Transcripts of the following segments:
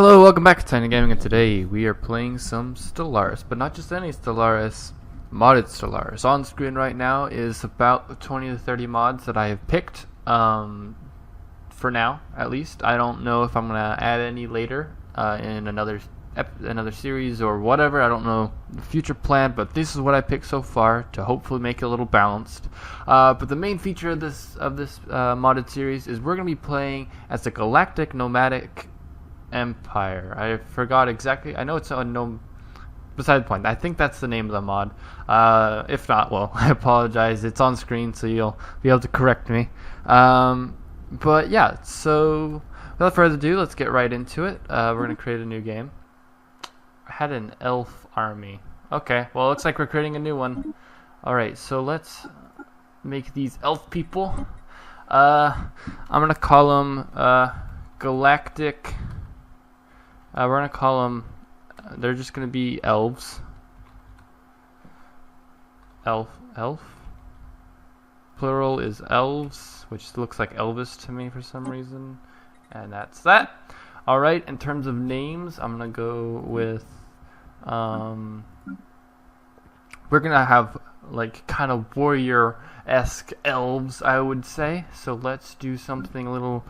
Hello, welcome back to TitanofGaming, and today we are playing some Stellaris, but not just any Stellaris, modded Stellaris. On screen right now is about 20 to 30 mods that I have picked, for now, at least. I don't know if I'm going to add any later in another series or whatever. I don't know the future plan, but this is what I picked so far to hopefully make it a little balanced. But the main feature of this modded series is we're going to be playing as a galactic nomadic empire. I forgot exactly. I know it's a no. Beside the point. I think that's the name of the mod. If not, well, I apologize. It's on screen, so you'll be able to correct me. But yeah. So without further ado, let's get right into it. We're gonna create a new game. I had an elf army. Okay. Well, it looks like we're creating a new one. All right. So let's make these elf people. I'm gonna call them galactic. We're going to call them, they're just going to be elves. Elf. Plural is elves, which looks like Elvis to me for some reason. And that's that. Alright, in terms of names, I'm going to go with, we're going to have like kind of warrior-esque elves, I would say. So let's do something a little,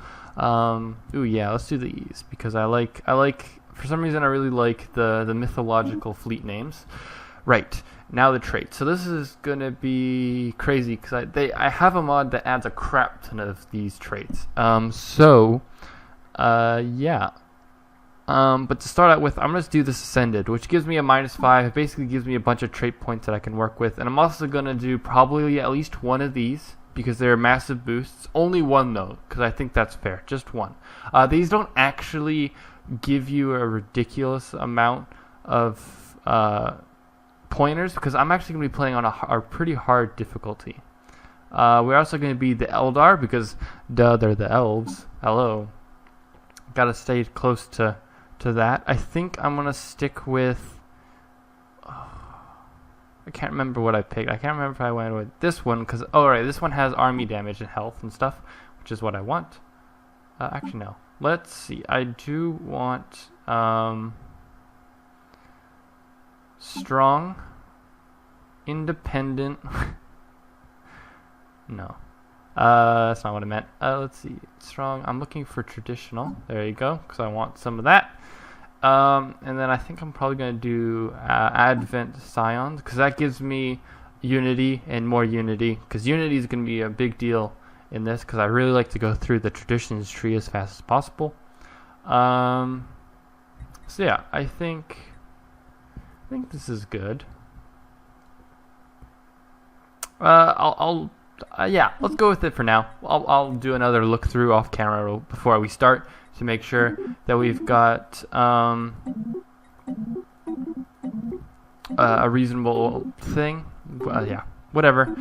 ooh yeah, let's do these, because I like, for some reason I really like the mythological fleet names. Right, now the traits. So this is gonna be crazy, because I have a mod that adds a crap ton of these traits. Yeah. But to start out with, I'm going to do this Ascended, which gives me a -5. It basically gives me a bunch of trait points that I can work with. And I'm also going to do probably at least one of these, because they're massive boosts. Only one, though, because I think that's fair. Just one. These don't actually give you a ridiculous amount of pointers, because I'm actually going to be playing on a pretty hard difficulty. We're also going to be the Eldar, because, duh, they're the elves. Hello. Got to stay close to that. I think I'm going to stick with... I can't remember what I picked. I can't remember if I went with this one, because... Oh, right, this one has army damage and health and stuff, which is what I want. Actually, no. Let's see. I do want... strong, independent... No. That's not what I meant. Let's see. Strong. I'm looking for traditional. There you go, because I want some of that. And then I think I'm probably going to do Advent Scions, because that gives me unity and more unity, because unity is going to be a big deal in this, because I really like to go through the traditions tree as fast as possible. So yeah, I think this is good. Yeah, let's go with it for now. I'll do another look through off camera before we start to make sure that we've got a reasonable thing. Yeah, whatever.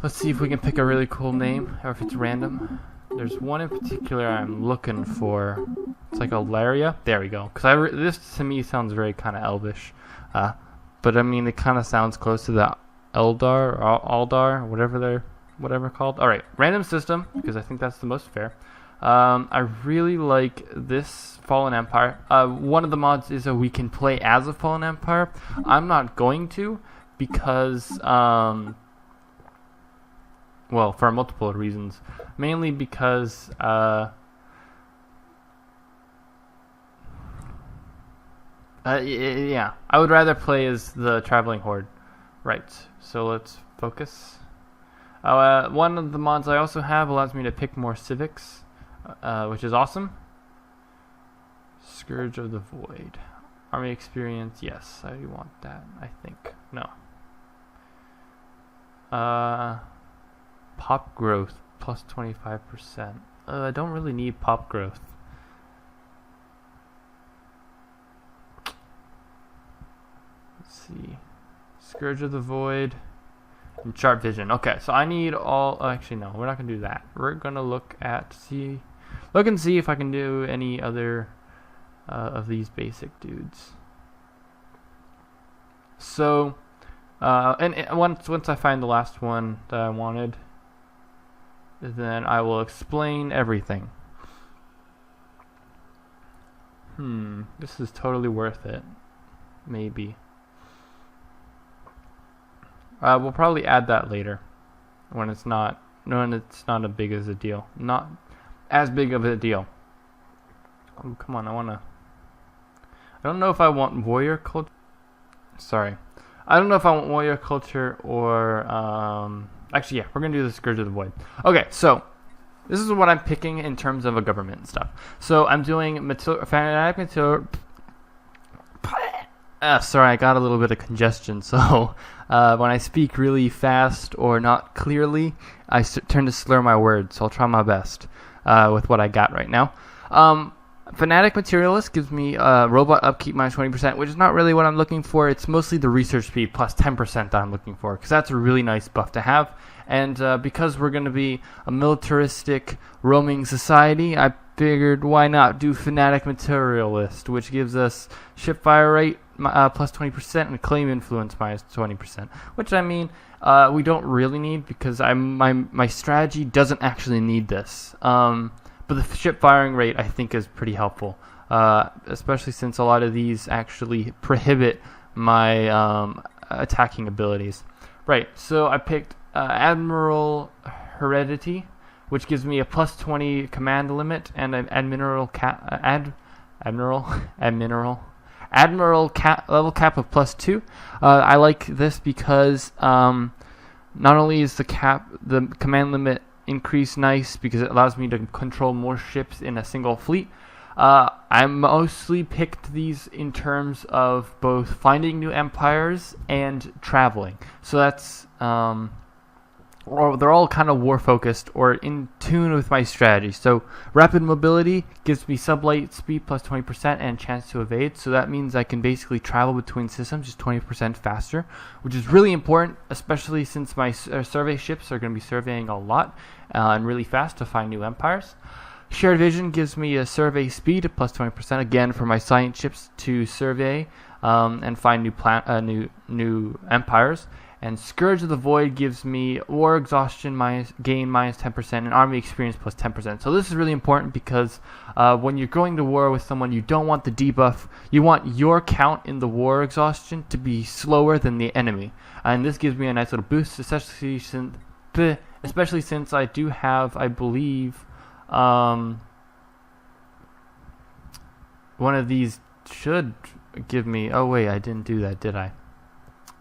Let's see if we can pick a really cool name, or if it's random. There's one in particular I'm looking for. It's like a Laria. There we go. Because this to me sounds very kind of elvish, but I mean it kind of sounds close to the Eldar or Aldar, whatever called. All right, random system, because I think that's the most fair. I really like this Fallen Empire. One of the mods is that we can play as a Fallen Empire. I'm not going to, because well, for multiple reasons. Mainly because yeah, I would rather play as the traveling horde. Right, so let's focus. One of the mods I also have allows me to pick more civics, which is awesome. Scourge of the Void. Army experience, yes, I want that, I think. No. Pop growth, plus 25%. I don't really need pop growth. Let's see. Scourge of the Void and Sharp Vision. Okay, so I need all... actually, no, we're not going to do that. We're going to look and see if I can do any other of these basic dudes. So, and once I find the last one that I wanted, then I will explain everything. This is totally worth it. Maybe. We'll probably add that later when it's not a big as a deal. Not as big of a deal. Oh, come on, I don't know if I want warrior culture. Sorry. I don't know if I want warrior culture or actually, yeah, we're gonna do the Scourge of the Void. Okay, so this is what I'm picking in terms of a government and stuff. So I'm doing fanatic material. Sorry, I got a little bit of congestion, so when I speak really fast or not clearly, I tend to slur my words, so I'll try my best with what I got right now. Fanatic Materialist gives me robot upkeep minus 20%, which is not really what I'm looking for. It's mostly the research speed plus 10% that I'm looking for, because that's a really nice buff to have. And because we're going to be a militaristic roaming society, I figured why not do Fanatic Materialist, which gives us ship fire rate plus 20% and claim influence minus 20%, which I mean we don't really need, because my strategy doesn't actually need this. But the ship firing rate I think is pretty helpful, especially since a lot of these actually prohibit my attacking abilities. Right, so I picked Admiral Heredity, which gives me a plus 20 command limit and an admiral level cap of plus 2. I like this because not only is the command limit increase nice because it allows me to control more ships in a single fleet. I mostly picked these in terms of both finding new empires and traveling. So that's or they're all kind of war focused or in tune with my strategy. So rapid mobility gives me sublight speed plus 20% and chance to evade. So that means I can basically travel between systems just 20% faster, which is really important, especially since my survey ships are going to be surveying a lot and really fast to find new empires. Shared vision gives me a survey speed of plus 20% again for my science ships to survey and find new empires. And Scourge of the Void gives me war exhaustion gain minus 10% and army experience plus 10%. So this is really important because when you're going to war with someone, you don't want the debuff. You want your count in the war exhaustion to be slower than the enemy. And this gives me a nice little boost, especially since I do have, I believe, one of these should give me... Oh wait, I didn't do that, did I?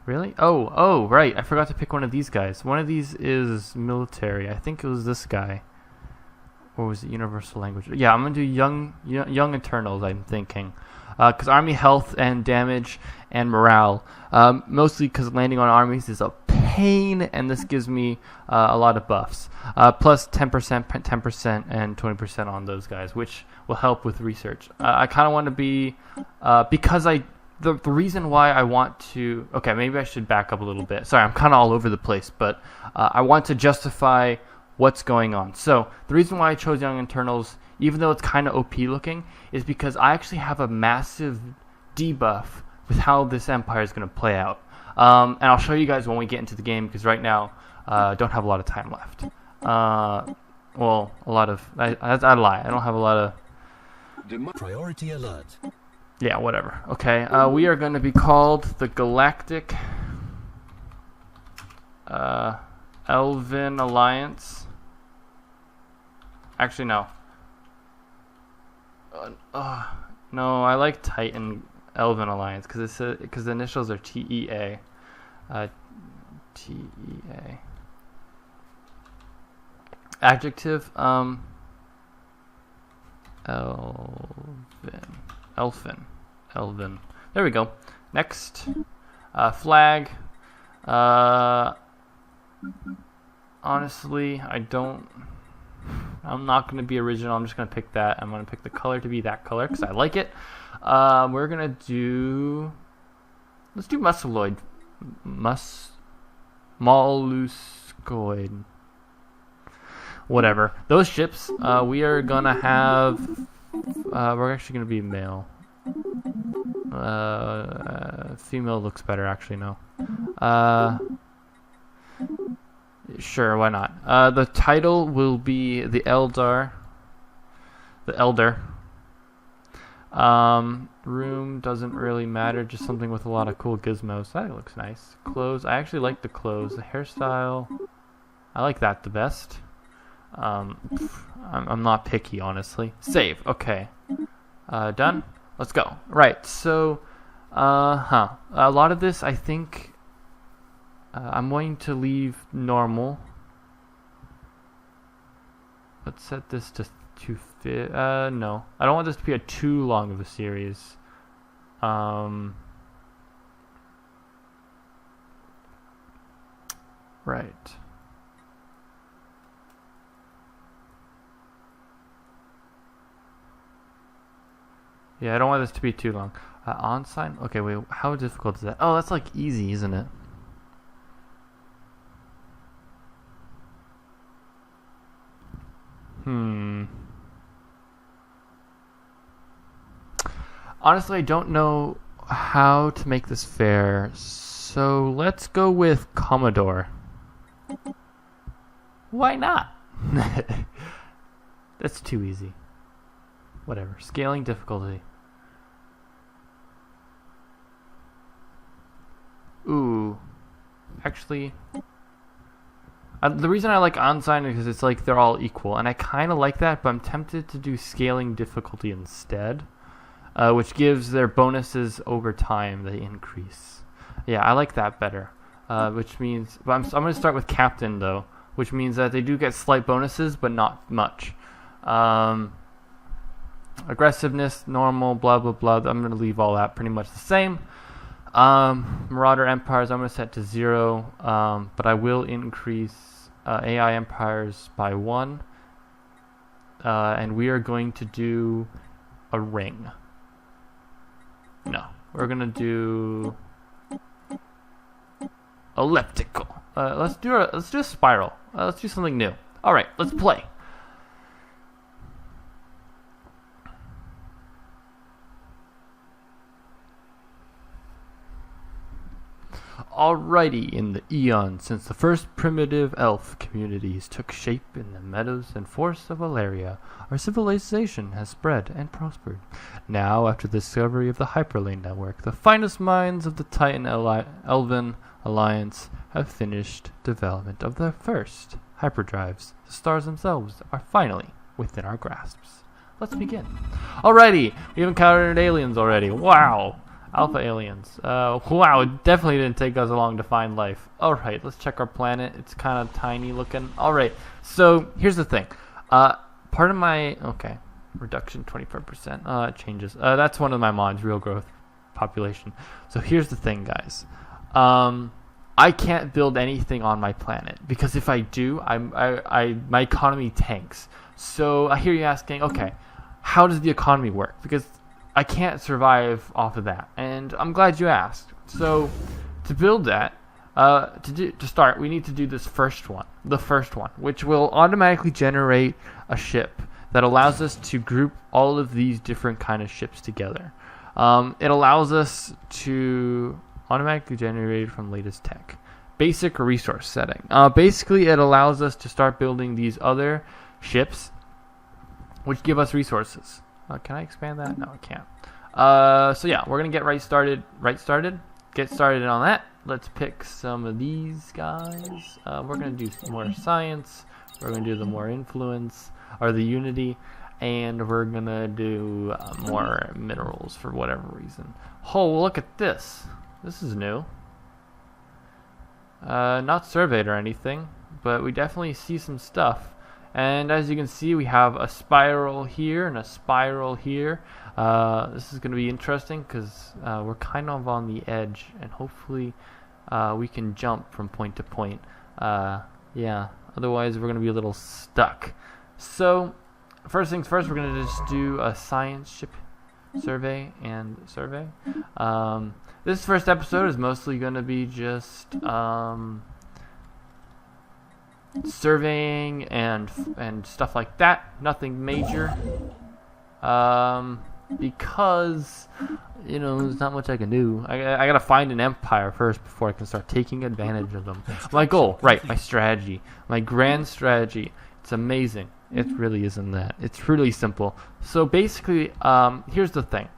Really? Oh, right. I forgot to pick one of these guys. One of these is military. I think it was this guy. Or was it universal language? Yeah, I'm going to do young Eternals, I'm thinking. Because army health and damage and morale. Mostly because landing on armies is a pain, and this gives me a lot of buffs. Plus 10%, 10%, and 20% on those guys, which will help with research. I kind of want to be... because The reason why I want to... Okay, maybe I should back up a little bit. Sorry, I'm kind of all over the place, but I want to justify what's going on. So, the reason why I chose Young Eternals, even though it's kind of OP looking, is because I actually have a massive debuff with how this empire is going to play out. And I'll show you guys when we get into the game, because right now I don't have a lot of time left. Well, a lot of... I lie. I don't have a lot of... Priority alert. Yeah, whatever. Okay, we are going to be called the Galactic Elven Alliance. Actually, no. No, I like Titan Elven Alliance because the initials are TEA. TEA. Adjective. Elven. There we go. Next. Flag. Honestly, I'm not going to be original. I'm just going to pick that. I'm going to pick the color to be that color because I like it. We're going to do... Let's do Musceloid. Molluscoid. Whatever. Those ships, we are going to have... we're actually going to be male. Female looks better, actually, no. Sure, why not? The title will be The Elder. Room doesn't really matter, just something with a lot of cool gizmos. That looks nice. Clothes, I actually like the clothes. The hairstyle, I like that the best. I'm not picky, honestly. Save, okay. Done? Let's go. Right, so, a lot of this, I think, I'm going to leave normal. Let's set this to fit. No, I don't want this to be too long of a series. Right. Yeah, I don't want this to be too long. On sign? Okay, wait, how difficult is that? Oh, that's like easy, isn't it? Honestly, I don't know how to make this fair, so let's go with Commodore. Why not? That's too easy. Whatever. Scaling difficulty. Ooh. Actually, the reason I like on-sign is because it's like they're all equal, and I kind of like that, but I'm tempted to do scaling difficulty instead, which gives their bonuses over time, they increase. Yeah, I like that better, which means, but I'm going to start with Captain, though, which means that they do get slight bonuses, but not much. Aggressiveness, normal, blah, blah, blah. I'm going to leave all that pretty much the same. Marauder Empires, I'm going to set to 0, but I will increase AI Empires by 1. And we are going to do a ring. No, we're going to do elliptical. Let's do a spiral. Let's do something new. All right, let's play. Alrighty, in the eons since the first primitive elf communities took shape in the meadows and forests of Valeria, our civilization has spread and prospered. Now, after the discovery of the Hyperlane network, the finest minds of the Titan Elven Alliance have finished development of their first hyperdrives. The stars themselves are finally within our grasps. Let's begin. Alrighty, we've encountered aliens already. Wow! Alpha aliens. Wow, it definitely didn't take us long to find life. Alright, let's check our planet. It's kind of tiny looking. Alright, so here's the thing. Part of my... Okay, reduction 24%. It changes. That's one of my mods, real growth population. So here's the thing, guys. I can't build anything on my planet, because if I do, my economy tanks. So I hear you asking, okay, how does the economy work? Because I can't survive off of that, and I'm glad you asked. So, to build that, to start, we need to do this first one, which will automatically generate a ship that allows us to group all of these different kind of ships together. It allows us to automatically generate from latest tech. Basic resource setting. Basically, it allows us to start building these other ships, which give us resources. Can I expand that? No, I can't. So yeah, we're gonna get Get started on that. Let's pick some of these guys. We're gonna do more science. We're gonna do the more influence or the unity, and we're gonna do more minerals for whatever reason. Oh, look at this. This is new. Not surveyed or anything, but we definitely see some stuff. And as you can see, we have a spiral here and a spiral here. This is going to be interesting because we're kind of on the edge, and hopefully we can jump from point to point. Yeah, otherwise we're going to be a little stuck. So, first things first, we're going to just do a science ship survey and survey. This first episode is mostly going to be just surveying and stuff like that. Nothing major, because there's not much I can do. I gotta find an empire first before I can start taking advantage of them. My goal, right? My strategy, my grand strategy. It's amazing. It really isn't that. It's really simple. So basically, here's the thing.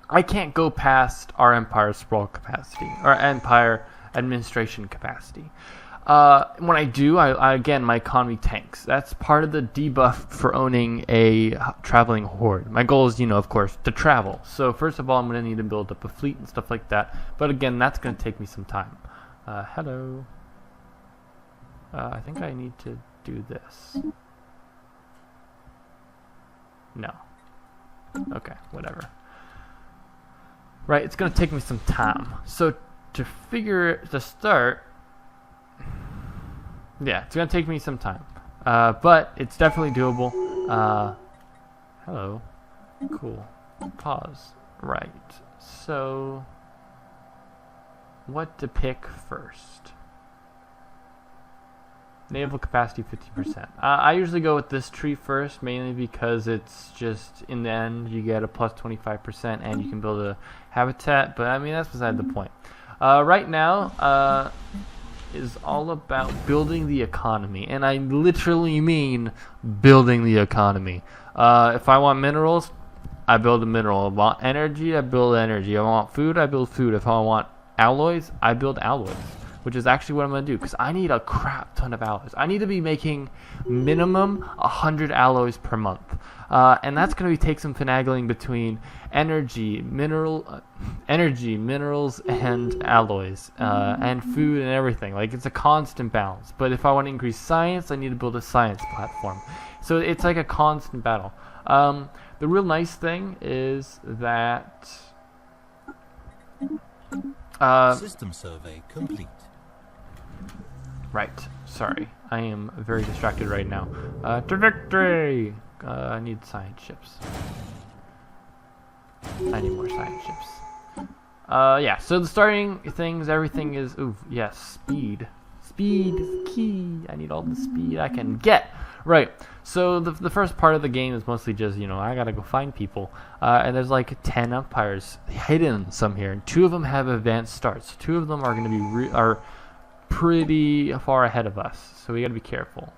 I can't go past our empire sprawl capacity, or empire administration capacity. When I do, again, my economy tanks. That's part of the debuff for owning a traveling horde. My goal is, of course, to travel. So first of all, I'm going to need to build up a fleet and stuff like that. But again, that's going to take me some time. Hello. I think I need to do this. No. Okay, whatever. Right, it's going to take me some time. So to start, yeah, it's going to take me some time. But it's definitely doable. Hello. Cool. Pause. Right. So, what to pick first? Naval capacity 50%. I usually go with this tree first, mainly because it's just, in the end, you get a plus 25% and you can build a habitat, but I mean, that's beside the point. Right now is all about building the economy, and I literally mean building the economy. If I want minerals, I build a mineral. If I want energy, I build energy. If I want food, I build food. If I want alloys, I build alloys. Which is actually what I'm going to do, because I need a crap ton of alloys. I need to be making minimum 100 alloys per month. And that's going to take some finagling between energy, minerals, and alloys, and food and everything. Like, it's a constant balance. But if I want to increase science, I need to build a science platform. So it's like a constant battle. The real nice thing is that... System survey complete. Right. Sorry. I am very distracted right now. To victory! I need science ships. I need more science ships. Yeah, so the starting things, everything is... Ooh, yes, speed. Speed is key. I need all the speed I can get. Right. So the first part of the game is mostly just, I gotta go find people. And there's like 10 empires hidden some here. And 2 of them have advanced starts. 2 of them are going to be... are pretty far ahead of us, so we gotta be careful.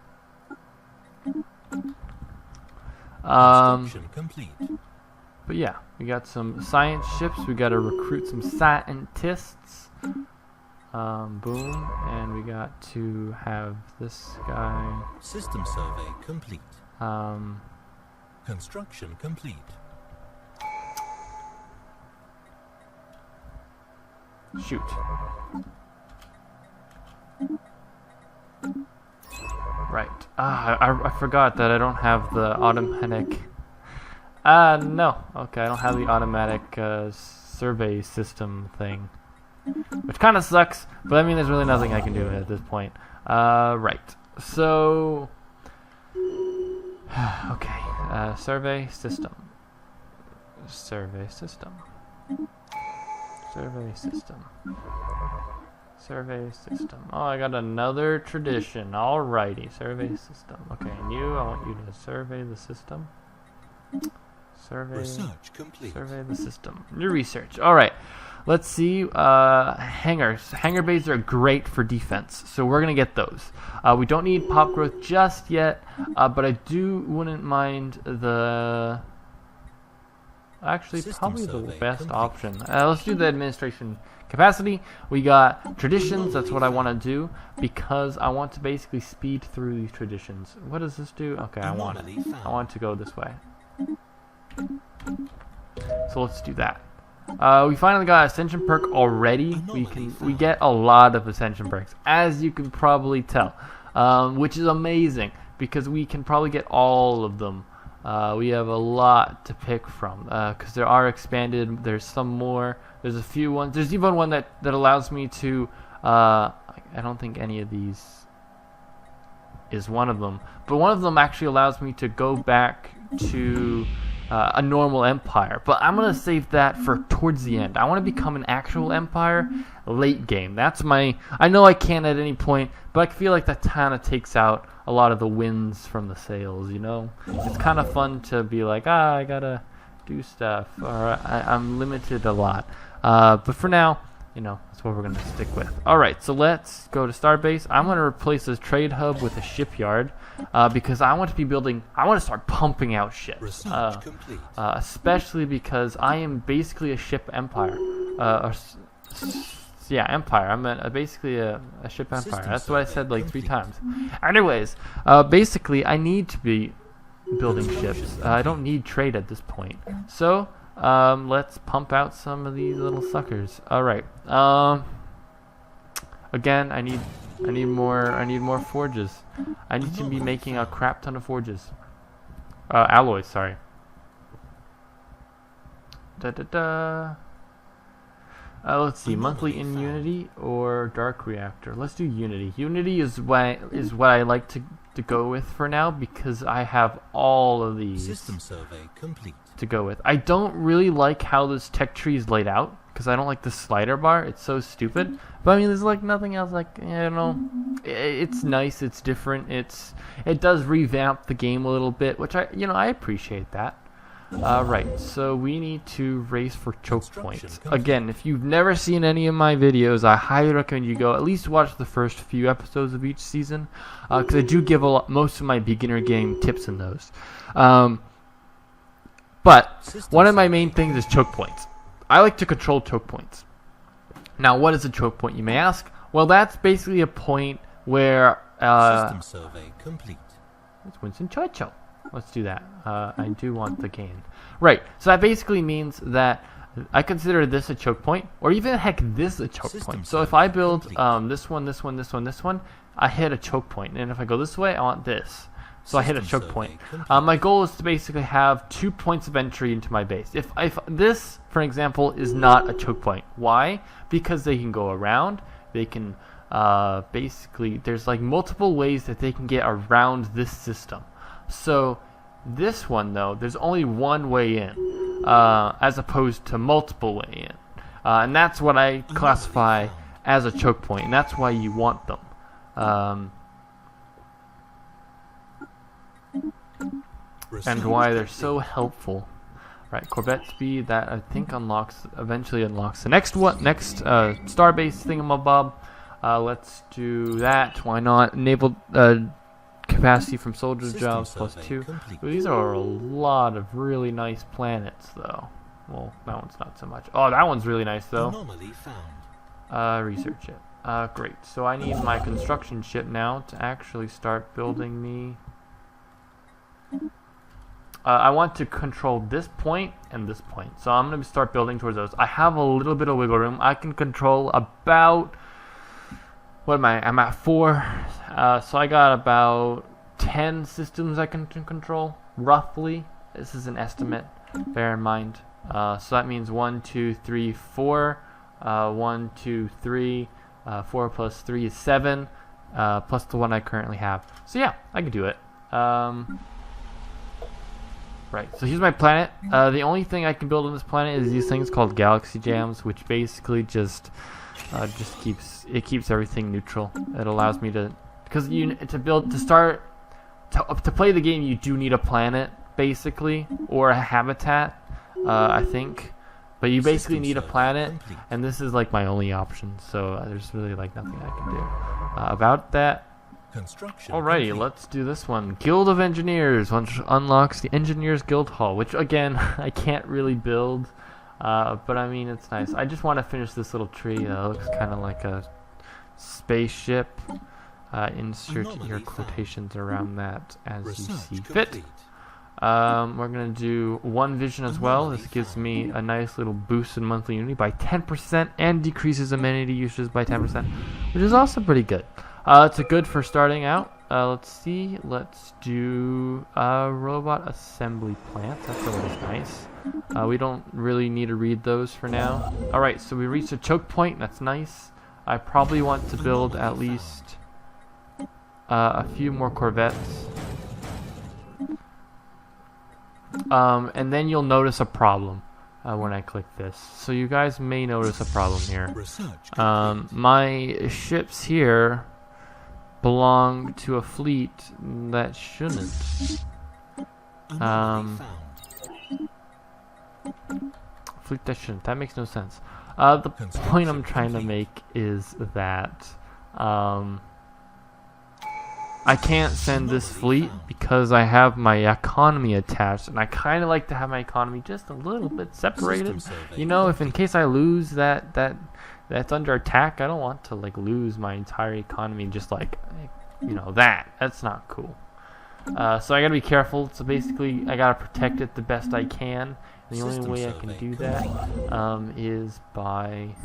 Complete. But yeah, we got some science ships. We gotta recruit some scientists. Boom, and we got to have this guy. System survey complete. Construction complete. Shoot. Right. I forgot that I don't have the automatic... no. Okay, I don't have the automatic survey system thing. Which kind of sucks, but I mean, there's really nothing I can do at this point. Right. So... okay. Survey system. Survey system. Survey system. Survey system. Oh, I got another tradition. Alrighty, survey system. Okay, and I want you to survey the system. Survey. Research complete. Survey the system. New research. Alright, let's see. Hangars. Hangar bays are great for defense, so we're gonna get those. We don't need pop growth just yet, but I wouldn't mind the... Actually, probably the best option. Let's do the administration capacity. We got traditions. That's what I want to do because I want to basically speed through these traditions. What does this do? Okay, I want to go this way. So let's do that. We finally got Ascension perk already. We get a lot of Ascension perks, as you can probably tell, which is amazing because we can probably get all of them. We have a lot to pick from because there are expanded. There's some more. There's a few ones. There's even one that allows me to. I don't think any of these is one of them, but one of them actually allows me to go back to a normal empire. But I'm gonna save that for towards the end. I want to become an actual empire late game. That's my. I know I can at any point, but I feel like that kind of takes out a lot of the wins from the sales, It's kind of fun to be like, I gotta do stuff, or I'm limited a lot. But for now, you know, that's what we're going to stick with. Alright, so let's go to Starbase. I'm going to replace this trade hub with a shipyard because I want to be building, I want to start pumping out ships. Especially because I am basically a ship empire. Yeah, empire. I'm basically a ship empire. That's what I said like 3 times. Anyways, basically I need to be building ships. I don't need trade at this point. So, let's pump out some of these little suckers. All right. Again, I need more forges. I need to be making a crap ton of forges. Alloys, sorry. Let's see, monthly in Unity or Dark Reactor. Let's do Unity. Unity is what I like to go with for now because I have all of these System survey complete. to go with. I don't really like how this tech tree is laid out because I don't like the slider bar. It's so stupid. But I mean, there's like nothing else. Like, you know, it's nice. It's different. It does revamp the game a little bit, which I appreciate that. Right, so we need to race for choke points. Again, if you've never seen any of my videos, I highly recommend you go at least watch the first few episodes of each season, because I do give most of my beginner game tips in those. But one of my main things is choke points. I like to control choke points. Now, what is a choke point, you may ask? Well, that's basically a point where System survey complete. it's Winston Churchill. Let's do that. I do want the gain. Right, so that basically means that I consider this a choke point, or even heck, this a choke point. So if I build this one, I hit a choke point. And if I go this way, I want this. So I hit a choke point. My goal is to basically have 2 points of entry into my base. If this, for example, is not a choke point. Why? Because they can go around. They can basically, there's like multiple ways that they can get around this system. So this one, though, there's only one way in, as opposed to multiple way in. And that's what I classify as a choke point, and that's why you want them. And why they're so helpful. Right, Corvette speed, that I think eventually unlocks the next Starbase thingamabob. Let's do that. Why not? Enable capacity from soldier jobs +2. Ooh, these are a lot of really nice planets, though. Well, that one's not so much. Oh, that one's really nice, though. Research it. Great. So I need my construction ship now to actually start building me. I want to control this point and this point. So I'm going to start building towards those. I have a little bit of wiggle room. I can control about... What am I? I'm at 4. So I got about 10 systems I can control, roughly. This is an estimate, bear in mind. So that means 1, 2, 3, 4. 1, 2, 3. 4 plus 3 is 7. Plus the one I currently have. So yeah, I can do it. Right, so here's my planet. The only thing I can build on this planet is these things called galaxy jams, which basically just keeps everything neutral. It allows me to, because to play the game, you do need a planet basically, or a habitat, I think. But you basically need a planet, and this is like my only option. So there's really like nothing I can do about that. Alrighty, let's do this one. Guild of Engineers, which unlocks the Engineers Guild Hall, which again I can't really build. But I mean, it's nice. I just want to finish this little tree. It looks kind of like a spaceship. Insert your quotations around that as you see fit. We're going to do one vision as well. This gives me a nice little boost in monthly unity by 10% and decreases amenity uses by 10%, which is also pretty good. It's a good for starting out. Let's see. Let's do robot assembly plants. That's always nice. We don't really need to read those for now. Alright, so we reached a choke point. That's nice. I probably want to build at least a few more Corvettes. And then you'll notice a problem when I click this. So you guys may notice a problem here. My ships here belong to a fleet that shouldn't. Fleet that shouldn't. That makes no sense. The point I'm trying to make is that I can't send this fleet because I have my economy attached, and I kind of like to have my economy just a little bit separated. You know, if in case I lose that's under attack, I don't want to like lose my entire economy just like, you know, that's not cool. So I gotta be careful. So basically, I gotta protect it the best I can. And the only way I can do that is by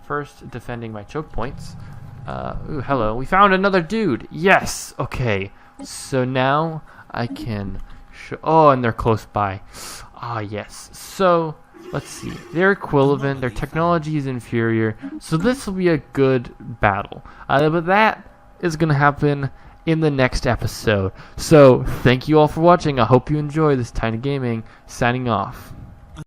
first defending my choke points. Ooh, hello. We found another dude. Yes. Okay. So now I can show. Oh, and they're close by. Ah, yes. So let's see. They're equivalent. Their technology is inferior. So this will be a good battle. But that is gonna happen in the next episode. So thank you all for watching. I hope you enjoy this TitanofGaming signing off.